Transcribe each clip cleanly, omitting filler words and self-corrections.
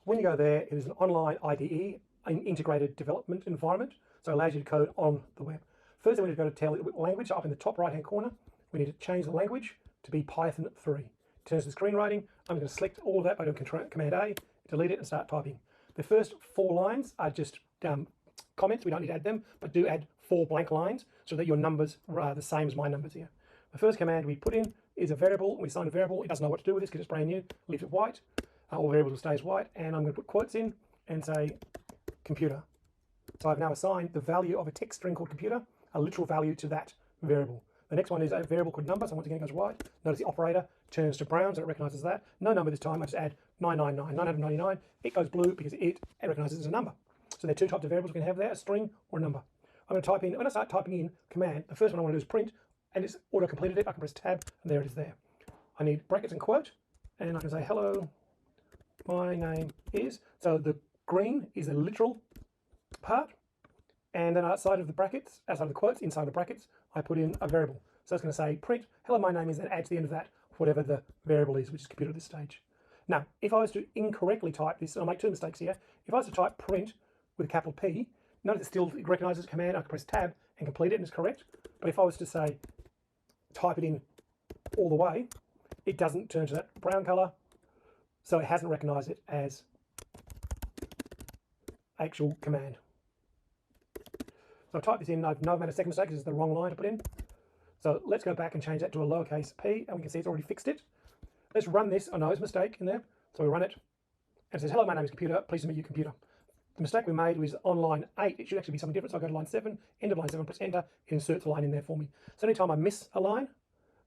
When you go there, it is an online IDE, an integrated development environment, so it allows you to code on the web. First, we need to go to tell it language. Up in the top right-hand corner, we need to change the language to be Python 3. In terms of screenwriting, I'm going to select all of that by doing Command A, delete it, and start typing. The first 4 lines are just comments. We don't need to add them, but do add 4 blank lines so that your numbers are the same as my numbers here. The first command we put in is a variable. We assign a variable. It doesn't know what to do with this because it's brand new. Leave it white. All variables will stay as white. And I'm going to put quotes in and say computer. So I've now assigned the value of a text string called computer, a literal value to that variable. The next one is a variable called number. So once again, it goes white. Notice the operator turns to brown, so it recognizes that. No number this time. I just add 999. It goes blue because it recognizes it as a number. So there are 2 types of variables we can have there, a string or a number. I'm going to type in, when I start typing in command, the first one I want to do is print, and it's auto-completed it. I can press tab, and there it is there. I need brackets and quote, and I can say, hello, my name is. So the green is the literal part, and then outside of the brackets, outside of the quotes, inside the brackets, I put in a variable. So it's going to say print, hello, my name is, and add to the end of that whatever the variable is, which is computer at this stage. Now, if I was to incorrectly type this, I'll make 2 mistakes here. If I was to type print with a capital P, notice it still recognizes command. I can press tab and complete it, and it's correct. But if I was to say type it in all the way, it doesn't turn to that brown color, so it hasn't recognized it as actual command. So I type this in. I've now made a second mistake because it's the wrong line to put in. So let's go back and change that to a lowercase p, and we can see it's already fixed it. Let's run this. Oh no, it's a mistake in there. So we run it, and it says, hello, my name is computer. Pleased to meet you, computer. The mistake we made was on line 8. It should actually be something different. So I go to line 7, end of line 7, press enter. It inserts a line in there for me. So anytime I miss a line,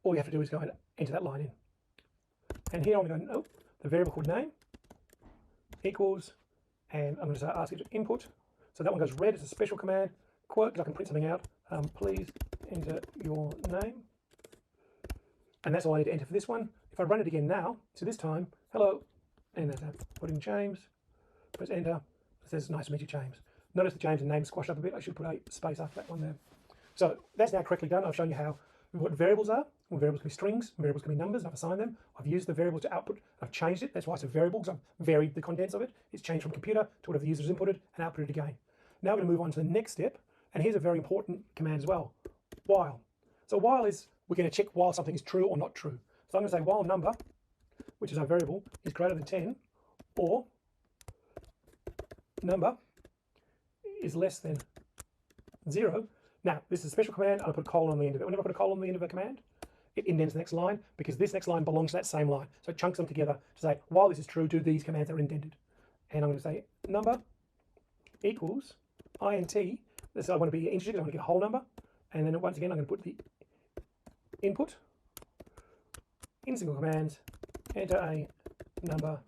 all you have to do is go and enter that line in. And here I'm going to go, nope, the variable called name equals, and I'm going to ask it to input. So that one goes red. It's a special command. Quote, because I can print something out. Please enter your name. And that's all I need to enter for this one. If I run it again now, so this time, hello, and that's put in James, press enter. It says, nice to meet you, James. Notice the James and name squashed up a bit. I should put a space after that one there. So that's now correctly done. I've shown you what variables are. Well, variables can be strings, variables can be numbers. I've assigned them. I've used the variable to output. I've changed it. That's why it's a variable, because I've varied the contents of it. It's changed from computer to whatever the user has inputted and outputted again. Now we're going to move on to the next step. And here's a very important command as well, while. So while is, we're going to check while something is true or not true. So I'm going to say while number, which is our variable, is greater than 10, or number is less than 0. Now, this is a special command. I'll put a colon on the end of it. Whenever I put a colon on the end of a command, it indents the next line because this next line belongs to that same line. So it chunks them together to say, while this is true, do these commands that are indented. And I'm going to say number equals int. So I want to be integer because I want to get a whole number. And then once again, I'm going to put the input in single commands, enter a number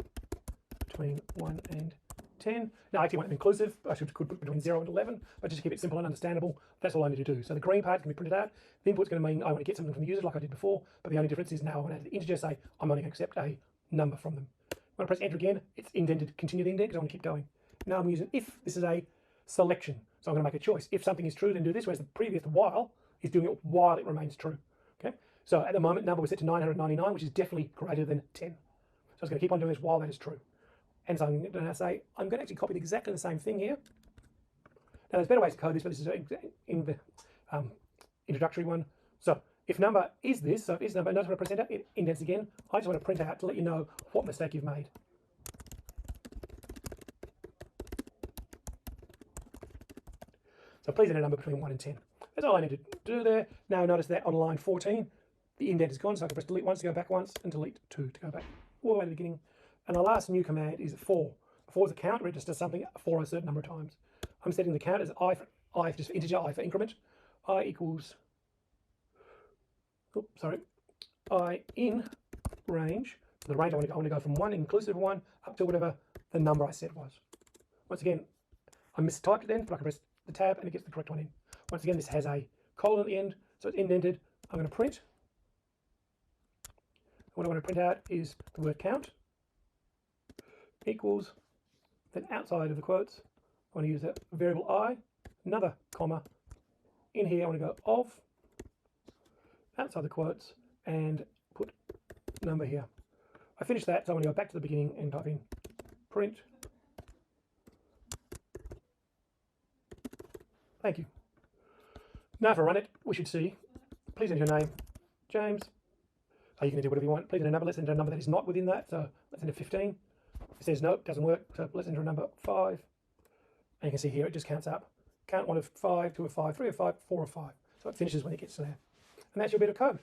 between 1 and 10. Now I actually want them inclusive. I could put between 0 and 11, but just to keep it simple and understandable, that's all I need to do. So the green part can be printed out. The input's going to mean I want to get something from the user like I did before, but the only difference is now I want to add the integer, say I'm only going to accept a number from them. When I press enter again, it's indented, continue the indent because I want to keep going. Now I'm using if. This is a selection. So I'm going to make a choice. If something is true, then do this, whereas the previous while is doing it while it remains true. Okay. So at the moment, number was set to 999, which is definitely greater than 10. So I was going to keep on doing this while that is true. And so I'm going to say, I'm going to actually copy exactly the same thing here. Now there's better ways to code this, but this is in the introductory one. So if number is this, so if it's number, notice when I press enter, it indents again. I just want to print out to let you know what mistake you've made. So please enter a number between 1 and 10. That's all I need to do there. Now notice that on line 14, the indent is gone, so I can press delete once to go back once, and delete 2 to go back all the way to the beginning. And the last new command is for. For is a count, registers something for a certain number of times. I'm setting the count as I for just for integer, I for increment. I equals, I in range. So the range I want to go from 1, inclusive of 1, up to whatever the number I said was. Once again, I mistyped it then, but I can press the tab and it gets the correct one in. Once again, this has a colon at the end, so it's indented. I'm going to print. What I want to print out is the word count equals, then outside of the quotes, I want to use a variable I, another comma. In here, I want to go of, outside the quotes, and put number here. I finished that, so I want to go back to the beginning and type in print Thank you. Now if I run it, we should see, please enter your name, James. So you can do whatever you want. Please enter a number. Let's enter a number that is not within that. So let's enter 15. It says no, it doesn't work. So let's enter a number 5. And you can see here it just counts up. Count 1 of 5, 2 of 5, 3 of 5, 4 of 5. So it finishes when it gets to there. And that's your bit of code.